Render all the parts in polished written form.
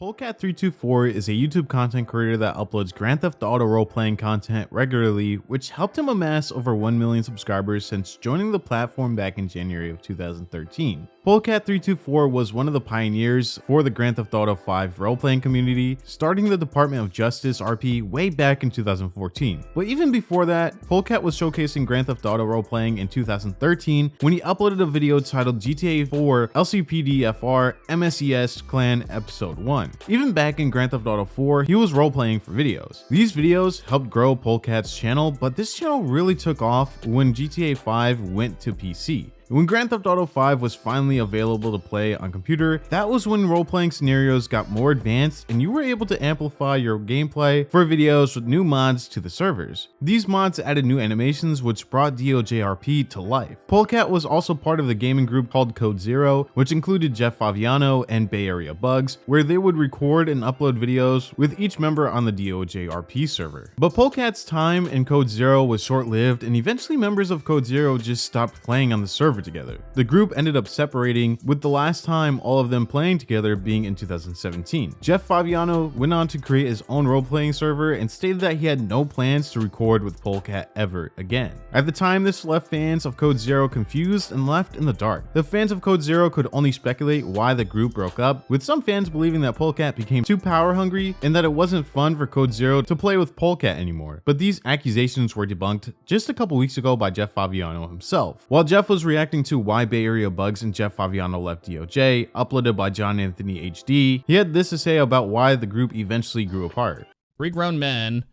Polecat324 is a YouTube content creator that uploads Grand Theft Auto role-playing content regularly, which helped him amass over 1 million subscribers since joining the platform back in January of 2013. Polecat324 was one of the pioneers for the Grand Theft Auto 5 role-playing community, starting the Department of Justice RP way back in 2014. But even before that, Polecat was showcasing Grand Theft Auto role-playing in 2013 when he uploaded a video titled GTA 4 LCPD-FR MSES Clan Episode 1. Even back in Grand Theft Auto 4, he was role-playing for videos. These videos helped grow Polecat's channel, but this channel really took off when GTA 5 went to PC. When Grand Theft Auto 5 was finally available to play on computer, that was when role-playing scenarios got more advanced and you were able to amplify your gameplay for videos with new mods to the servers. These mods added new animations which brought DOJRP to life. Polecat was also part of the gaming group called Code Zero, which included Jeff Favignano and Bay Area Bugs, where they would record and upload videos with each member on the DOJRP server. But Polecat's time in Code Zero was short-lived and eventually members of Code Zero just stopped playing on the server together. The group ended up separating, with the last time all of them playing together being in 2017. Jeff Favignano went on to create his own role-playing server and stated that he had no plans to record with Polecat ever again. At the time, this left fans of Code Zero confused and left in the dark. The fans of Code Zero could only speculate why the group broke up, with some fans believing that Polecat became too power hungry and that it wasn't fun for Code Zero to play with Polecat anymore. But these accusations were debunked just a couple weeks ago by Jeff Favignano himself. While Jeff was reacting to why Bay Area Bugs and Jeff Favignano left DOJ, uploaded by John Anthony HD, he had this to say about why the group eventually grew apart. Three grown men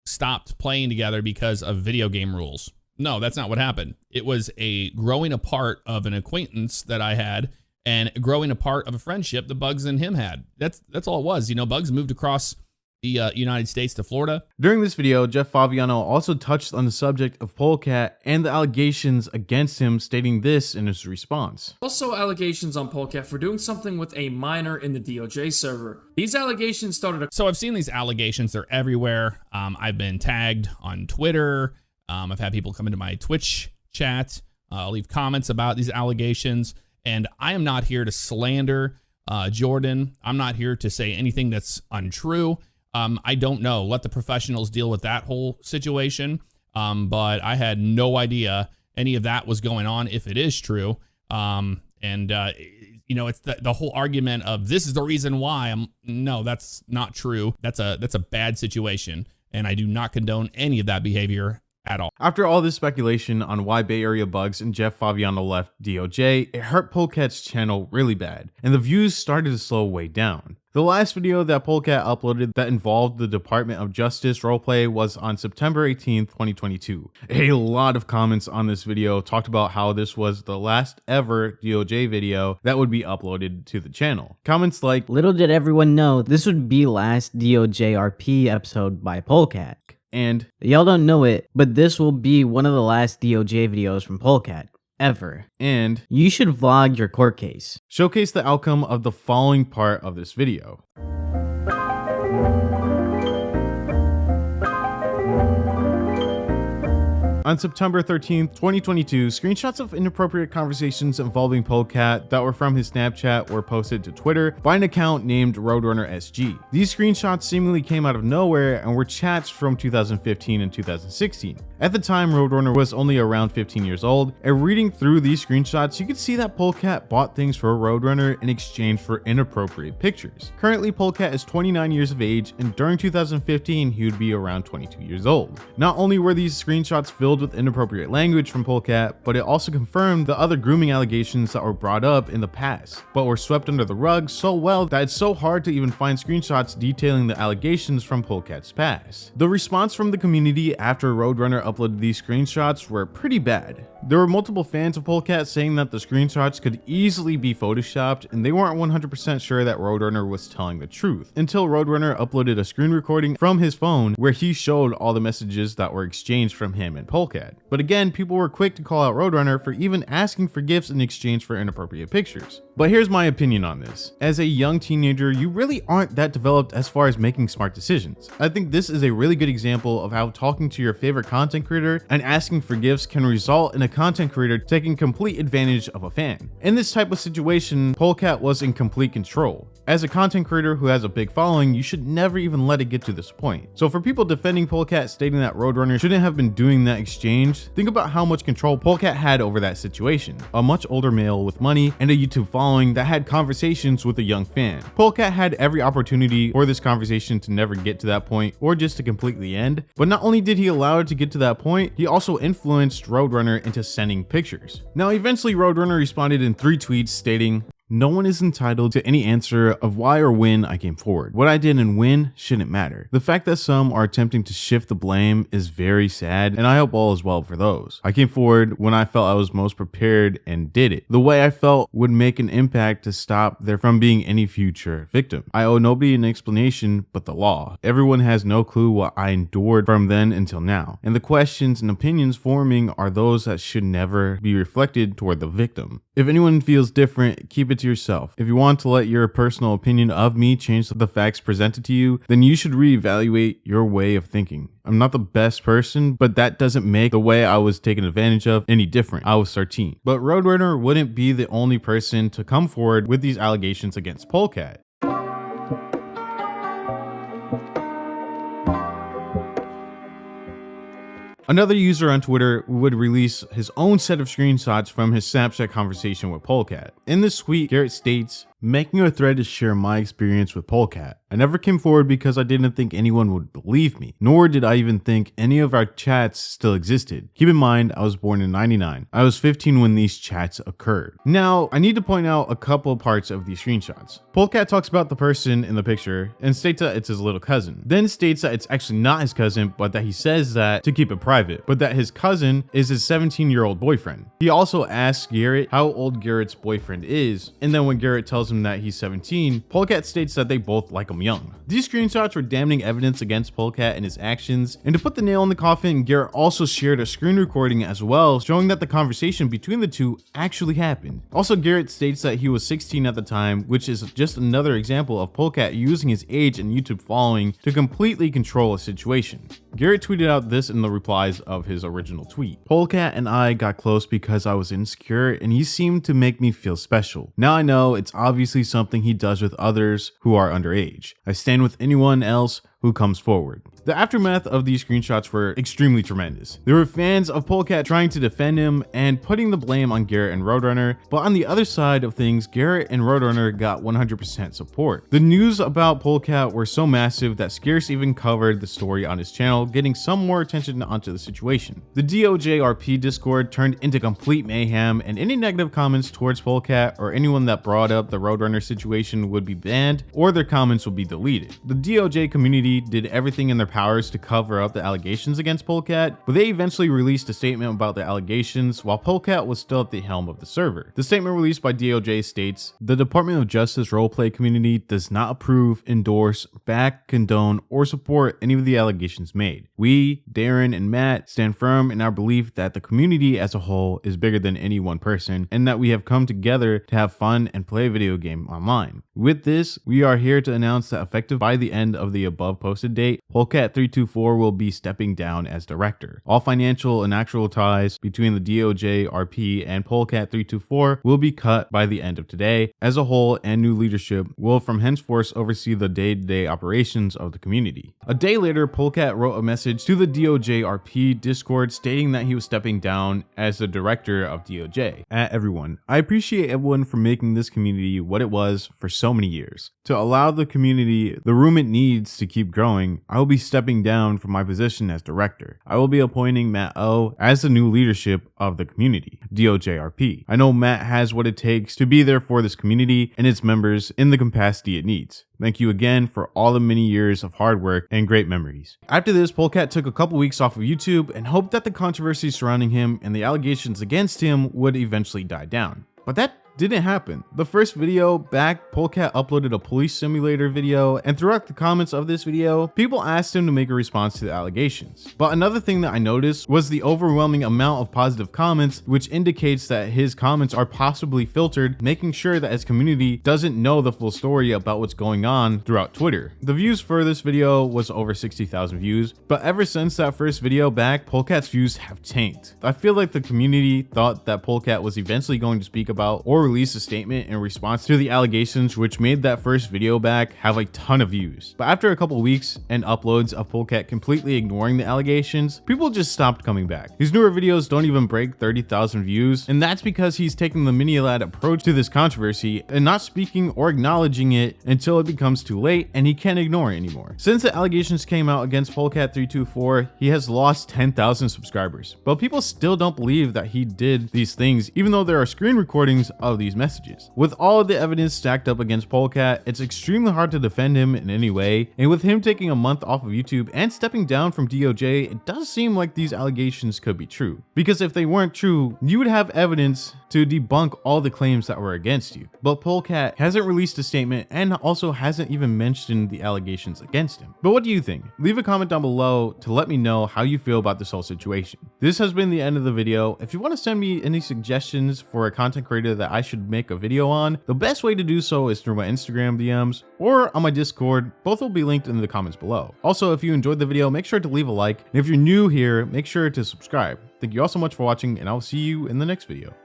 stopped playing together because of video game rules. No, that's not what happened. It was a growing apart of an acquaintance that I had and growing apart of a friendship that Bugs and him had. That's all it was. You know, Bugs moved across the United States to Florida. During this video, Jeff Favignano also touched on the subject of Polecat and the allegations against him, stating this in his response. Also allegations on Polecat for doing something with a minor in the DOJ server. These allegations started. So I've seen these allegations, they're everywhere. I've been tagged on Twitter. I've had people come into my Twitch chat, leave comments about these allegations. And I am not here to slander Jordan. I'm not here to say anything that's untrue. I don't know. Let the professionals deal with that whole situation. But I had no idea any of that was going on, if it is true. You know, it's the whole argument of this is the reason why. No, that's not true. That's a bad situation. And I do not condone any of that behavior at all. After all this speculation on why Bay Area Bugs and Jeff Favignano left DOJ, it hurt Polecat's channel really bad, and the views started to slow way down. The last video that Polecat uploaded that involved the Department of Justice roleplay was on September 18th, 2022. A lot of comments on this video talked about how this was the last ever DOJ video that would be uploaded to the channel. Comments like, "Little did everyone know this would be last DOJRP episode by Polecat." And, "Y'all don't know it, but this will be one of the last DOJ videos from Polecat ever. And, you should vlog your court case." Showcase the outcome of the following part of this video. On September 13th, 2022, screenshots of inappropriate conversations involving Polecat that were from his Snapchat were posted to Twitter by an account named RoadRunnerSG. These screenshots seemingly came out of nowhere and were chats from 2015 and 2016. At the time, Roadrunner was only around 15 years old, and reading through these screenshots, you could see that Polecat bought things for Roadrunner in exchange for inappropriate pictures. Currently, Polecat is 29 years of age, and during 2015, he would be around 22 years old. Not only were these screenshots filled with inappropriate language from Polecat, but it also confirmed the other grooming allegations that were brought up in the past, but were swept under the rug so well that it's so hard to even find screenshots detailing the allegations from Polecat's past. The response from the community after Roadrunner uploaded these screenshots were pretty bad. There were multiple fans of Polecat saying that the screenshots could easily be photoshopped, and they weren't 100% sure that Roadrunner was telling the truth, until Roadrunner uploaded a screen recording from his phone where he showed all the messages that were exchanged from him and Polecat. But again, people were quick to call out Roadrunner for even asking for gifts in exchange for inappropriate pictures. But here's my opinion on this. As a young teenager, you really aren't that developed as far as making smart decisions. I think this is a really good example of how talking to your favorite content creator and asking for gifts can result in a content creator taking complete advantage of a fan. In this type of situation, Polecat was in complete control. As a content creator who has a big following, you should never even let it get to this point. So for people defending Polecat stating that RoadRunner shouldn't have been doing that exchange, think about how much control Polecat had over that situation. A much older male with money and a YouTube following that had conversations with a young fan. Polecat had every opportunity for this conversation to never get to that point or just to completely end, but not only did he allow it to get to that point, he also influenced RoadRunner into sending pictures. Now eventually RoadRunner responded in 3 tweets stating, "No one is entitled to any answer of why or when I came forward. What I did and when shouldn't matter. The fact that some are attempting to shift the blame is very sad, and I hope all is well for those. I came forward when I felt I was most prepared and did it. The way I felt would make an impact to stop there from being any future victim. I owe nobody an explanation but the law. Everyone has no clue what I endured from then until now, and the questions and opinions forming are those that should never be reflected toward the victim. If anyone feels different, keep it to yourself. If you want to let your personal opinion of me change the facts presented to you, then you should reevaluate your way of thinking. I'm not the best person, but that doesn't make the way I was taken advantage of any different. I was 13. But RoadRunner wouldn't be the only person to come forward with these allegations against Polecat. Another user on Twitter would release his own set of screenshots from his Snapchat conversation with Polecat. In this tweet, Garrett states, "Making a thread to share my experience with Polecat. I never came forward because I didn't think anyone would believe me, nor did I even think any of our chats still existed. Keep in mind, I was born in '99. I was 15 when these chats occurred." Now, I need to point out a couple parts of these screenshots. Polecat talks about the person in the picture and states that it's his little cousin, then states that it's actually not his cousin, but that he says that to keep it private, but that his cousin is his 17-year-old boyfriend. He also asks Garrett how old Garrett's boyfriend is, and then when Garrett tells him that he's 17, Polecat states that they both like him young. These screenshots were damning evidence against Polecat and his actions, and to put the nail in the coffin, Garrett also shared a screen recording as well, showing that the conversation between the two actually happened. Also, Garrett states that he was 16 at the time, which is just another example of Polecat using his age and YouTube following to completely control a situation. Garrett tweeted out this in the replies of his original tweet. "Polecat and I got close because I was insecure and he seemed to make me feel special. Now I know it's obviously something he does with others who are underage. I stand with anyone else who comes forward." The aftermath of these screenshots were extremely tremendous. There were fans of Polecat trying to defend him and putting the blame on Garrett and RoadRunner, but on the other side of things, Garrett and RoadRunner got 100% support. The news about Polecat were so massive that Scarce even covered the story on his channel, getting some more attention onto the situation. The DOJRP Discord turned into complete mayhem, and any negative comments towards Polecat or anyone that brought up the RoadRunner situation would be banned or their comments would be deleted. The DOJ community did everything in their powers to cover up the allegations against Polecat, but they eventually released a statement about the allegations while Polecat was still at the helm of the server. The statement released by DOJ states, "The Department of Justice roleplay community does not approve, endorse, back, condone, or support any of the allegations made. We, Darren and Matt, stand firm in our belief that the community as a whole is bigger than any one person, and that we have come together to have fun and play a video game online. With this, we are here to announce that effective by the end of the above posted date, Polecat324 will be stepping down as director. All financial and actual ties between the DOJRP and Polecat324 will be cut by the end of today. As a whole, and new leadership will from henceforth oversee the day-to-day operations of the community." A day later, Polecat wrote a message to the DOJRP Discord stating that he was stepping down as the director of DOJ. "At everyone, I appreciate everyone for making this community what it was for so many years. To allow the community the room it needs to keep growing, I will be stepping down from my position as director. I will be appointing Matt O as the new leadership of the community, DOJRP. I know Matt has what it takes to be there for this community and its members in the capacity it needs. Thank you again for all the many years of hard work and great memories." After this, Polecat took a couple weeks off of YouTube and hoped that the controversy surrounding him and the allegations against him would eventually die down. But that didn't happen. The first video back, Polecat uploaded a police simulator video, and throughout the comments of this video, people asked him to make a response to the allegations. But another thing that I noticed was the overwhelming amount of positive comments, which indicates that his comments are possibly filtered, making sure that his community doesn't know the full story about what's going on throughout Twitter. The views for this video was over 60,000 views, but ever since that first video back, Polecat's views have tanked. I feel like the community thought that Polecat was eventually going to speak about or release a statement in response to the allegations, which made that first video back have a ton of views. But after a couple weeks and uploads of Polecat completely ignoring the allegations, people just stopped coming back. His newer videos don't even break 30,000 views, and that's because he's taking the mini-lad approach to this controversy and not speaking or acknowledging it until it becomes too late and he can't ignore it anymore. Since the allegations came out against Polecat324, he has lost 10,000 subscribers, but people still don't believe that he did these things, even though there are screen recordings of these messages. With all of the evidence stacked up against Polecat, it's extremely hard to defend him in any way, and with him taking a month off of YouTube and stepping down from DOJ, it does seem like these allegations could be true. Because if they weren't true, you would have evidence to debunk all the claims that were against you. But Polecat hasn't released a statement and also hasn't even mentioned the allegations against him. But what do you think? Leave a comment down below to let me know how you feel about this whole situation. This has been the end of the video. If you want to send me any suggestions for a content creator that I should make a video on, the best way to do so is through my Instagram DMs or on my Discord. Both will be linked in the comments below. Also, if you enjoyed the video, make sure to leave a like. And if you're new here, make sure to subscribe. Thank you all so much for watching, and I'll see you in the next video.